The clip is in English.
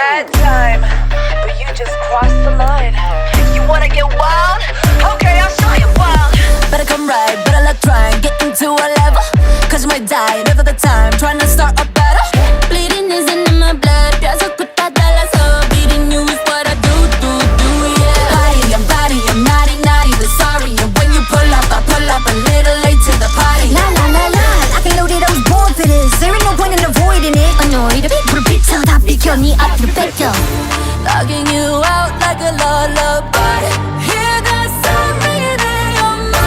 bad time, but you just crossed the line. You wanna get wild? Okay, I'll show you wild. Better come right, better luck trying, get into a level. Cause you might die, never the time, trying to start a battle. Bleeding isn't in my blood, 계속 달라서 beating you is what I do, yeah. Body, I'm naughty, but sorry. And when you pull up, I pull up a little late to the party. La, I can know that I was born for this. There ain't no point in avoiding it. Annoyed, 불을 비춰 다 비켜 네 앞으로 뺏겨. Knocking you out like a lullaby.